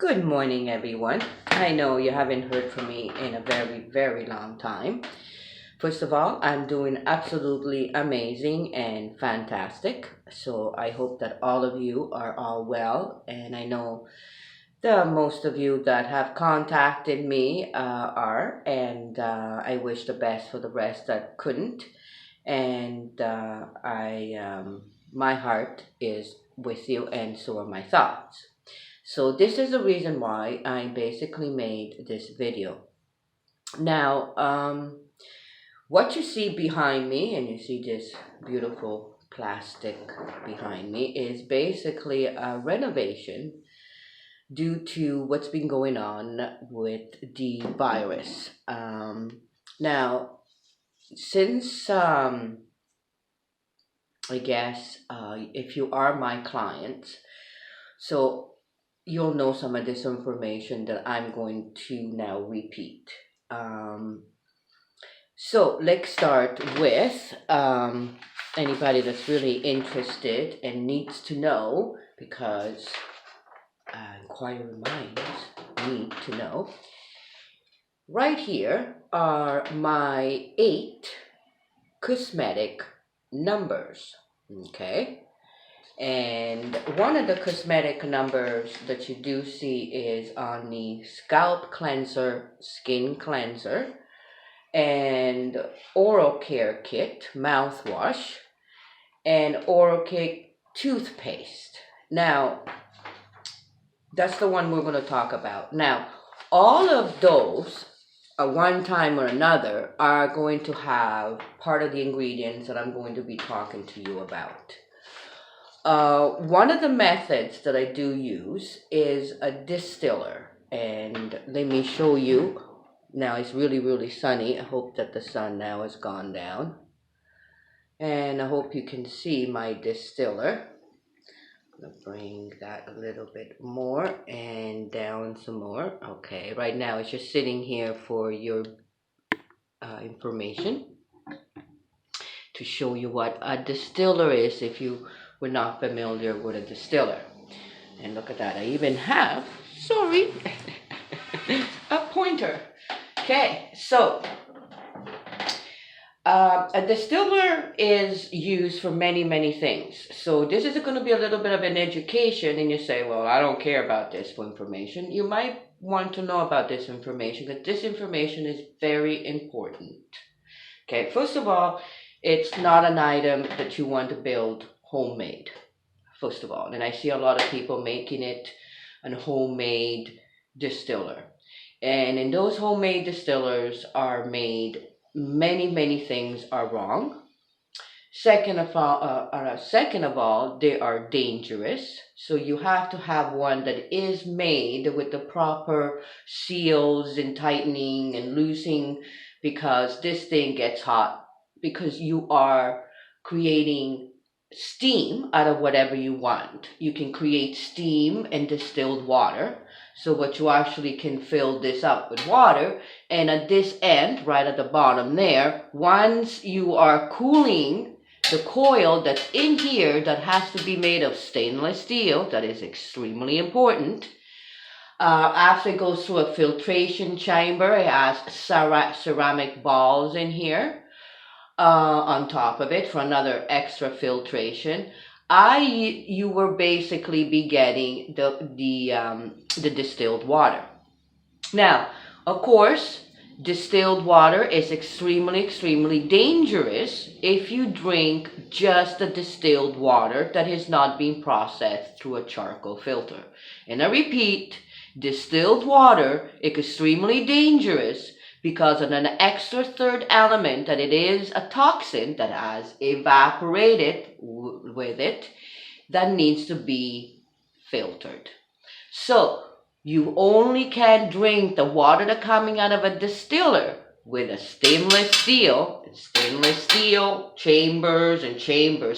Good morning, everyone. I know you haven't heard from me in a very, very long time. First of all, I'm doing absolutely amazing and fantastic. So I hope that all of you are all well. And I know the most of you that have contacted me are, and I wish the best for the rest that couldn't. And my heart is with you, and so are my thoughts. So this is the reason why I basically made this video. Now, what you see behind me, and you see this beautiful plastic behind me, is basically a renovation due to what's been going on with the virus. Now, since I guess if you are my client, so you'll know some of this information that I'm going to now repeat. Um, so let's start with anybody that's really interested and needs to know, because inquiring minds need to know. Right here are my 8 cosmetic numbers. Okay. And one of the cosmetic numbers that you do see is on the scalp cleanser, skin cleanser, and oral care kit, mouthwash, and oral care toothpaste. Now, that's the one we're going to talk about. Now, all of those, at one time or another, are going to have part of the ingredients that I'm going to be talking to you about. One of the methods that I do use is a distiller, and let me show you. Now it's really, really sunny. I hope that the sun now has gone down, and I hope you can see my distiller. I'm gonna bring that a little bit more and down some more. Okay, right now it's just sitting here for your information to show you what a distiller is if you were not familiar with a distiller. And look at that, I even have, sorry, a pointer. Okay, so a distiller is used for many, many things. So this is going to be a little bit of an education, and you say, well, I don't care about this for information. You might want to know about this information, because this information is very important. Okay, first of all, it's not an item that you want to build homemade, first of all. And I see a lot of people making it a homemade distiller. And in those homemade distillers are made, many things are wrong. Second of all, they are dangerous. So you have to have one that is made with the proper seals and tightening and loosing, because this thing gets hot, because you are creating steam out of whatever you want. You can create steam and distilled water. So what you actually can fill this up with water, and at this end, right at the bottom there, once you are cooling the coil that's in here, that has to be made of stainless steel, that is extremely important. After it goes through a filtration chamber, it has ceramic balls in here on top of it for another extra filtration. You will basically be getting the distilled water. Now, of course, distilled water is extremely dangerous if you drink just the distilled water that has not been processed through a charcoal filter. And I repeat, distilled water is extremely dangerous because of an extra third element, that it is a toxin that has evaporated with it, that needs to be filtered. So you only can drink the water that's coming out of a distiller with a stainless steel chambers,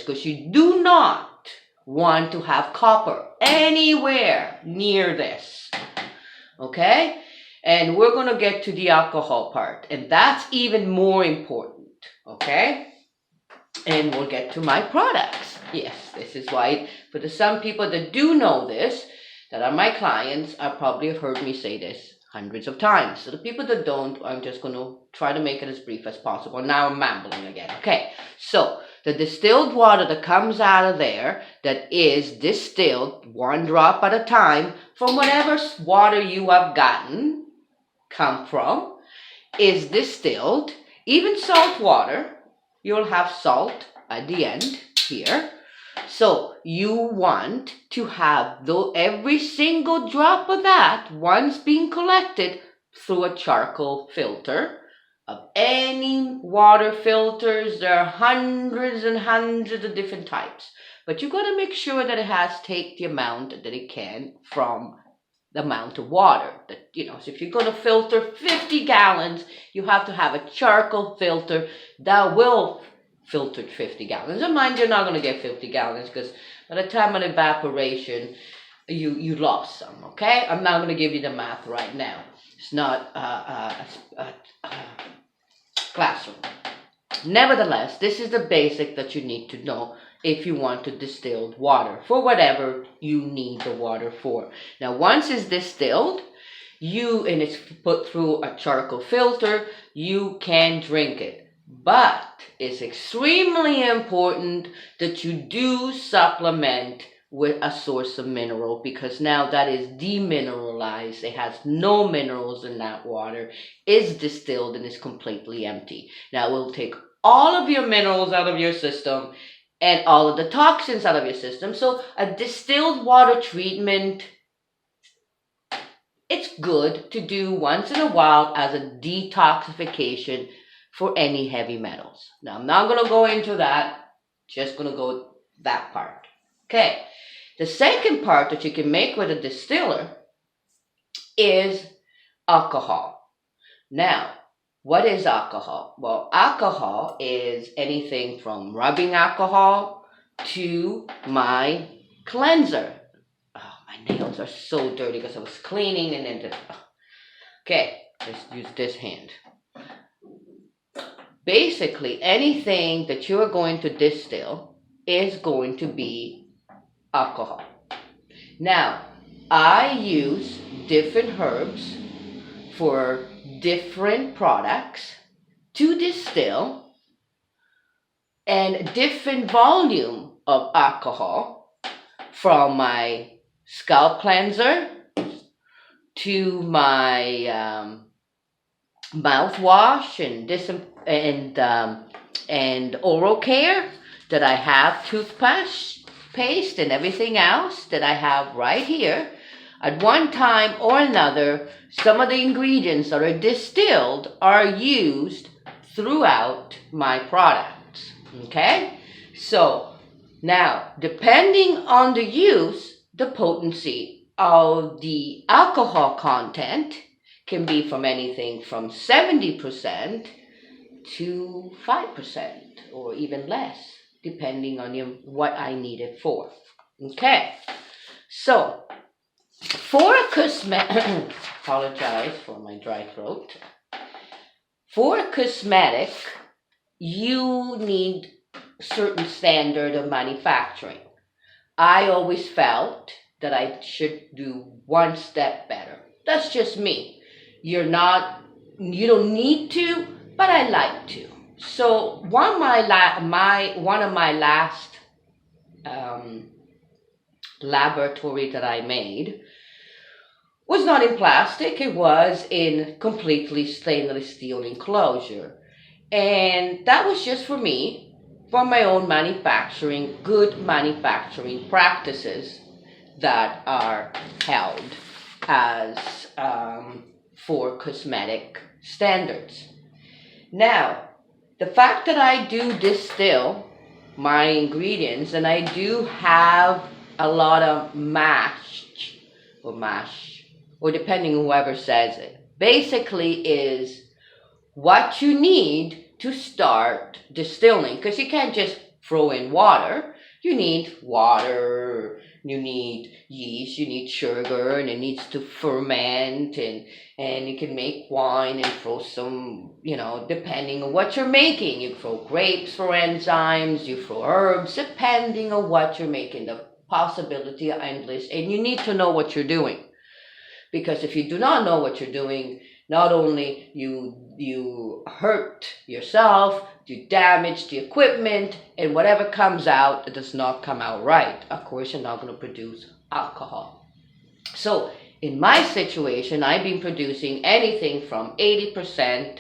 because you do not want to have copper anywhere near this. Okay? And we're going to get to the alcohol part, and that's even more important. Okay? And we'll get to my products. Yes, this is why, for some people that do know this, that are my clients are probably have heard me say this hundreds of times. So the people that don't, I'm just going to try to make it as brief as possible. Now I'm mumbling again. Okay, so the distilled water that comes out of there, that is distilled 1 drop at a time from whatever water you have gotten, come from, is distilled. Even salt water, you'll have salt at the end here. So you want to have every single drop of that once being collected through a charcoal filter of any water filters. There are hundreds and hundreds of different types, but you got to make sure that it has take the amount that it can from the amount of water that, so if you're going to filter 50 gallons, you have to have a charcoal filter that will filter 50 gallons. And mind, you're not going to get 50 gallons because by the time of evaporation, you lost some, okay? I'm not going to give you the math right now. It's not a classroom. Nevertheless, this is the basic that you need to know if you want to distill water for whatever you need the water for. Now, once it's distilled, and it's put through a charcoal filter, you can drink it. But it's extremely important that you do supplement with a source of mineral, because now that is demineralized. It has no minerals in that water. It's distilled and is completely empty. Now it will take all of your minerals out of your system and all of the toxins out of your system. So a distilled water treatment, it's good to do once in a while as a detoxification for any heavy metals. Now, I'm not going to go into that. Just going to go that part. Okay. The second part that you can make with a distiller is alcohol. Now, what is alcohol? Well, alcohol is anything from rubbing alcohol to my cleanser. Oh, my nails are so dirty because I was cleaning and then okay, let's use this hand. Basically, anything that you are going to distill is going to be alcohol. Now, I use different herbs for different products to distill, and different volume of alcohol, from my scalp cleanser to my mouthwash and oral care that I have, toothpaste, paste, and everything else that I have right here. At one time or another, some of the ingredients that are distilled are used throughout my products. Okay? So, now, depending on the use, the potency of the alcohol content can be from anything from 70% to 5% or even less, depending on what I need it for. Okay? So, for a cosmetic, apologize for my dry throat. For a cosmetic, you need certain standard of manufacturing. I always felt that I should do one step better. That's just me. You don't need to, but I like to. So one of my last laboratory that I made was not in plastic. It was in completely stainless steel enclosure. And that was just for me, for my own manufacturing, good manufacturing practices that are held as for cosmetic standards. Now, the fact that I do distill my ingredients and I do have a lot of mash, or depending on whoever says it, basically is what you need to start distilling, because you can't just throw in water. You need water, you need yeast, you need sugar, and it needs to ferment, and you can make wine and throw some, depending on what you're making. You throw grapes for enzymes, you throw herbs, depending on what you're making. The possibility are endless, and you need to know what you're doing. Because if you do not know what you're doing, not only you hurt yourself, you damage the equipment, and whatever comes out, it does not come out right. Of course, you're not going to produce alcohol. So in my situation, I've been producing anything from 80%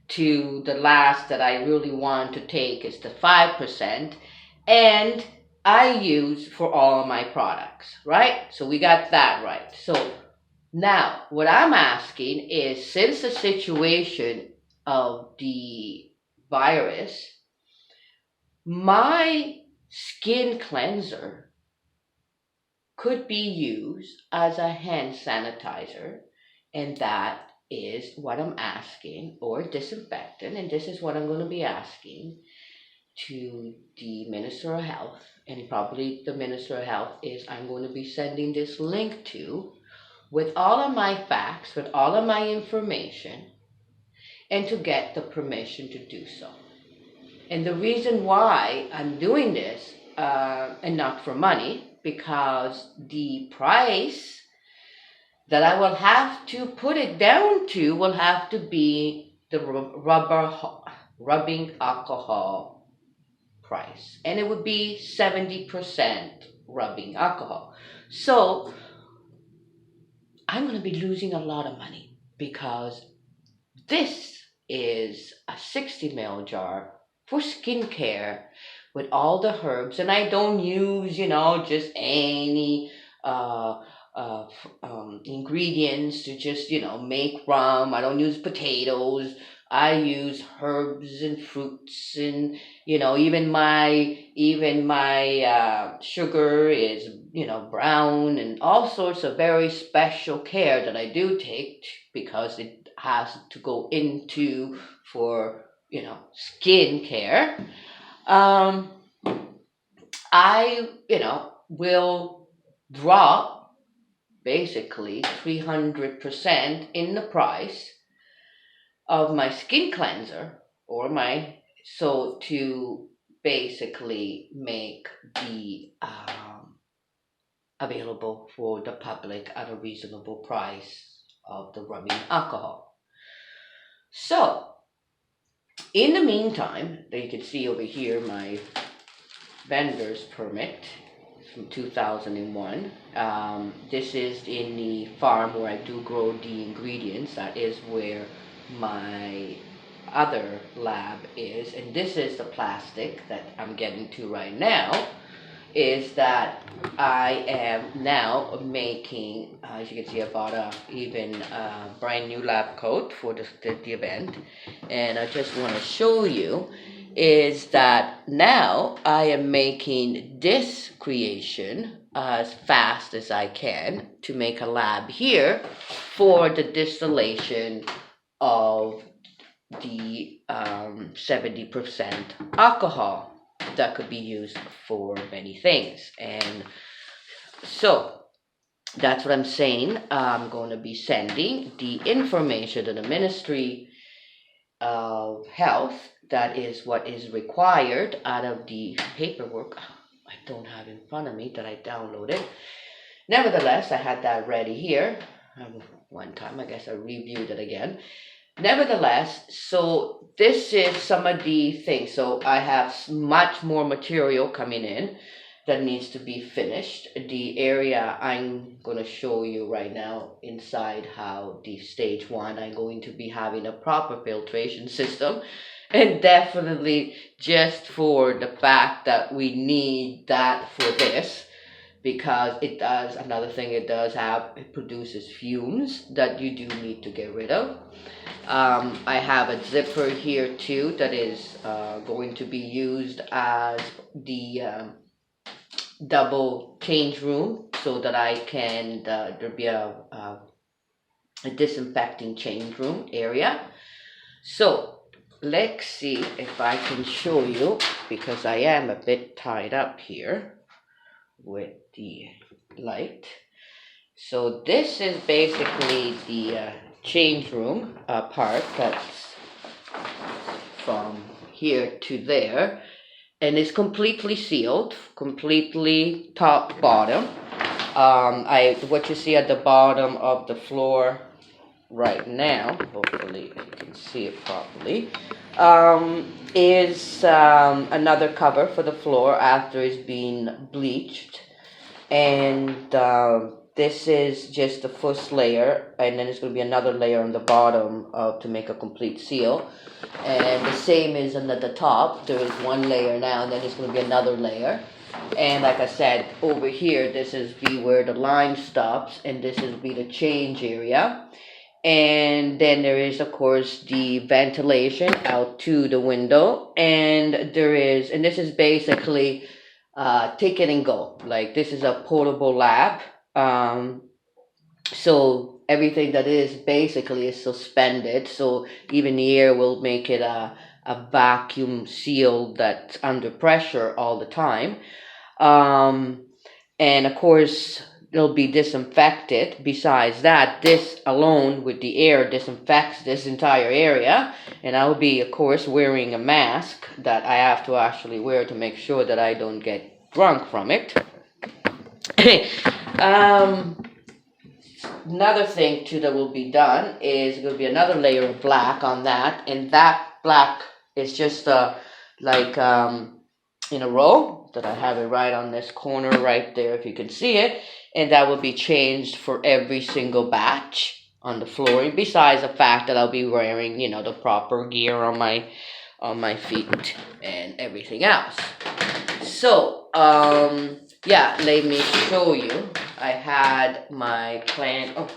to the last that I really want to take is the 5%. And I use for all of my products, right? So we got that right. So now, what I'm asking is, since the situation of the virus, my skin cleanser could be used as a hand sanitizer, and that is what I'm asking, or disinfectant, and this is what I'm going to be asking to the Minister of Health, and probably the Minister of Health is I'm going to be sending this link to, with all of my facts, with all of my information, and to get the permission to do so. And the reason why I'm doing this, and not for money, because the price that I will have to put it down to will have to be the rubbing alcohol price. And it would be 70% rubbing alcohol. So I'm going to be losing a lot of money, because this is a 60 ml jar for skincare with all the herbs, and I don't use, just any ingredients to just, make rum. I don't use potatoes. I use herbs and fruits, and even my sugar is brown, and all sorts of very special care that I do take, because it has to go into for skin care. I will drop basically 300% in the price of my skin cleanser, or so to basically make the available for the public at a reasonable price of the rubbing alcohol. So in the meantime, you can see over here my vendor's permit from 2001. This is in the farm where I do grow the ingredients. That is where my other lab is, and this is the plastic that I'm getting to right now, is that I am now making, as you can see, I bought a brand new lab coat for the event, and I just want to show you is that now I am making this creation as fast as I can to make a lab here for the distillation of the 70% alcohol that could be used for many things. And so that's what I'm saying. I'm going to be sending the information to the Ministry of Health. That is what is required out of the paperwork. I don't have in front of me that I downloaded. Nevertheless, I had that ready here. One time, I guess I reviewed it again. Nevertheless, so this is some of the things. So I have much more material coming in that needs to be finished. The area I'm going to show you right now inside how the stage 1, I'm going to be having a proper filtration system. And definitely just for the fact that we need that for this, because it does, another thing it does have, it produces fumes that you do need to get rid of. I have a zipper here too that is going to be used as the double change room, so that I can, there'll be a disinfecting change room area. So let's see if I can show you, because I am a bit tied up here with the light. So this is basically the change room part that's from here to there, and it's completely sealed, completely top bottom. I what you see at the bottom of the floor right now, hopefully you can see it properly, is another cover for the floor after it's been bleached. And this is just the first layer, and then there's going to be another layer on the bottom to make a complete seal. And the same is under the top. There is one layer now, and then there's going to be another layer. And like I said, over here, this is be where the line stops, and this is be the change area. And then there is, of course, the ventilation out to the window, and and this is basically take it and go. Like, this is a portable lab. Um, so everything that is basically is suspended. So even the air will make it a vacuum seal that's under pressure all the time. Um, and of course, it'll be disinfected. Besides that, this alone with the air disinfects this entire area. And I'll be, of course, wearing a mask that I have to actually wear to make sure that I don't get drunk from it. um, Another thing too that will be done is going to be another layer of black on that, and that black is just like in a row that I have it right on this corner right there, if you can see it, and that will be changed for every single batch on the flooring. Besides the fact that I'll be wearing, the proper gear on my feet and everything else. So, yeah, let me show you. I had my plan. Oh,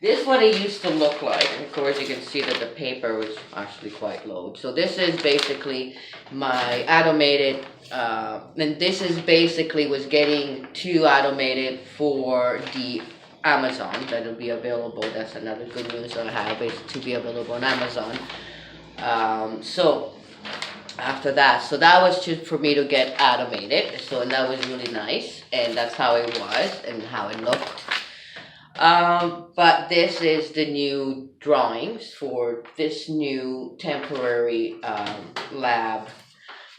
this is what it used to look like. Of course, you can see that the paper was actually quite low. So this is basically my automated, and this is basically was getting too automated for the Amazon that'll be available. That's another good news that I have, is to be available on Amazon. So after that, so that was just for me to get automated. So, and that was really nice, and that's how it was and how it looked. But this is the new drawings for this new temporary lab.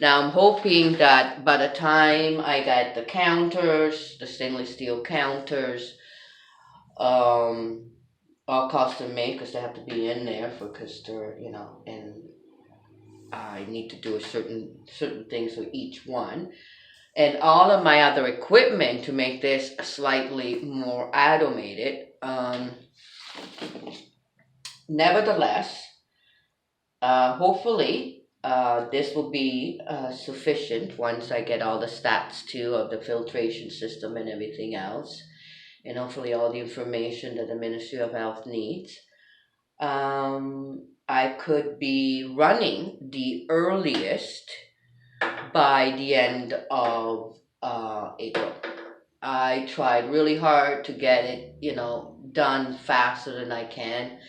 Now I'm hoping that by the time I get the counters, the stainless steel counters, all custom made, because they have to be in there because they're, and I need to do a certain things for each one, and all of my other equipment to make this slightly more automated. Nevertheless, hopefully, this will be sufficient once I get all the stats too of the filtration system and everything else, and hopefully all the information that the Ministry of Health needs. I could be running the earliest by the end of April. I tried really hard to get it, done faster than I can,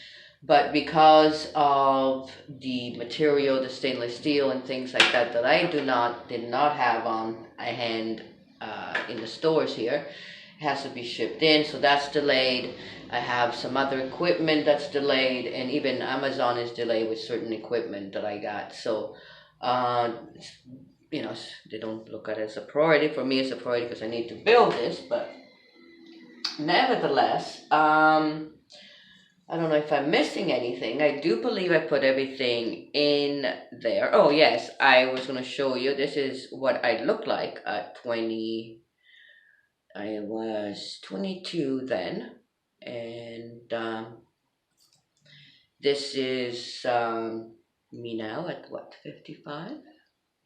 but because of the material, the stainless steel and things like that, that I did not have on hand in the stores here, it has to be shipped in, so that's delayed. I have some other equipment that's delayed, and even Amazon is delayed with certain equipment that I got. So, they don't look at it as a priority. For me, it's a priority because I need to build this, but nevertheless, I don't know if I'm missing anything. I do believe I put everything in there. Oh, yes, I was going to show you. This is what I looked like at 20. I was 22 then. And this is me now at what, 55?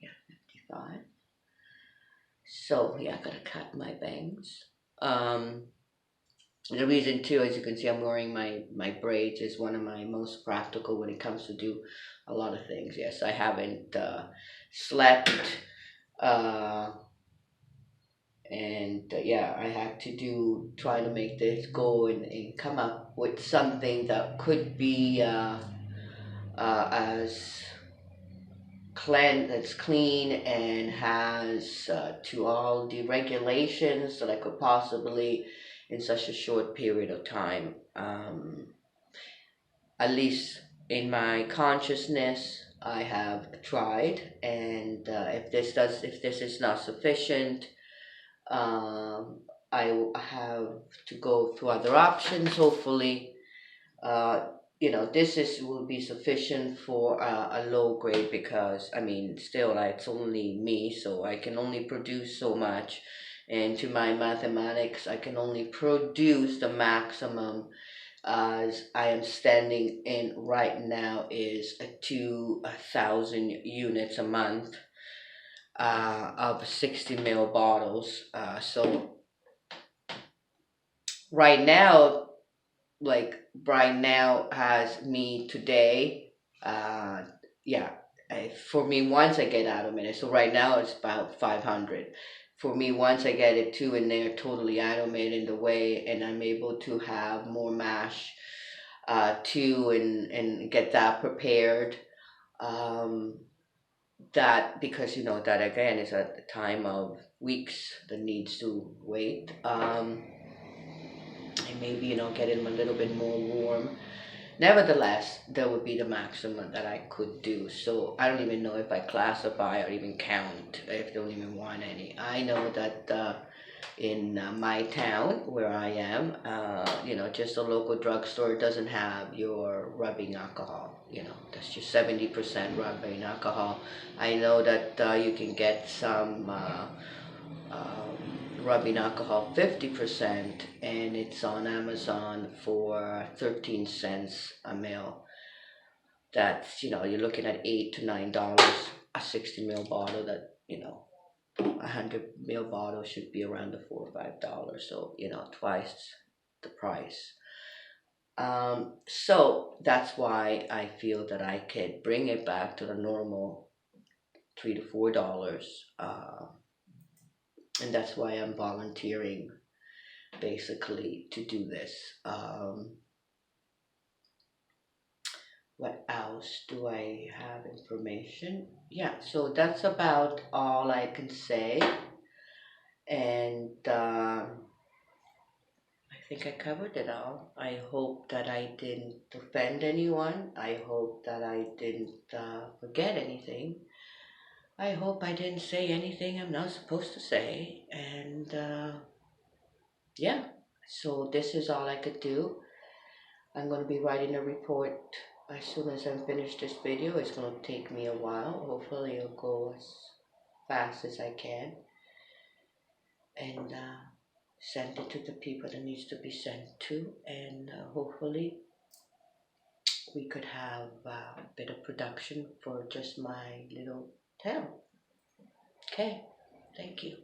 Yeah, 55. So, yeah, I gotta cut my bangs. The reason too, as you can see, I'm wearing my braids is one of my most practical when it comes to do a lot of things. Yes, I haven't slept, and yeah, I had to try to make this go and come up with something that could be as that's clean and has to all the regulations that I could possibly in such a short period of time. At least in my consciousness, I have tried, and if this is not sufficient, um, I will have to go through other options. Hopefully, uh, this is will be sufficient for a low grade, because I mean, still, it's only me, so I can only produce so much, and to my mathematics, I can only produce the maximum as I am standing in right now is a 2,000 units a month of 60 ml bottles. So right now, like right now has me today, uh, yeah, for me once I get automated. So right now it's about 500. For me, once I get it two in there totally automated in the way, and I'm able to have more mash too, and get that prepared. Um, that, because that again is at the time of weeks that needs to wait. And maybe get them a little bit more warm. Nevertheless, that would be the maximum that I could do. So I don't even know if I classify or even count, if they don't even want any. I know that in my town where I am, just a local drugstore doesn't have your rubbing alcohol. That's just 70% rubbing alcohol. I know that you can get some rubbing alcohol 50%, and it's on Amazon for 13 cents a mil. That's, you're looking at $8 to $9 a 60 ml bottle. That, 100 ml bottle should be around the $4 or $5. So, twice the price. So that's why I feel that I could bring it back to the normal $3 to $4. And that's why I'm volunteering basically to do this. What else do I have information? Yeah, so that's about all I can say. And I think I covered it all. I hope that I didn't offend anyone. I hope that I didn't forget anything. I hope I didn't say anything I'm not supposed to say. And yeah, so this is all I could do. I'm going to be writing a report as soon as I'm finished this video. It's going to take me a while. Hopefully it'll go as fast as I can. And send it to the people that needs to be sent to. And hopefully we could have a bit of production for just my little town. Okay, thank you.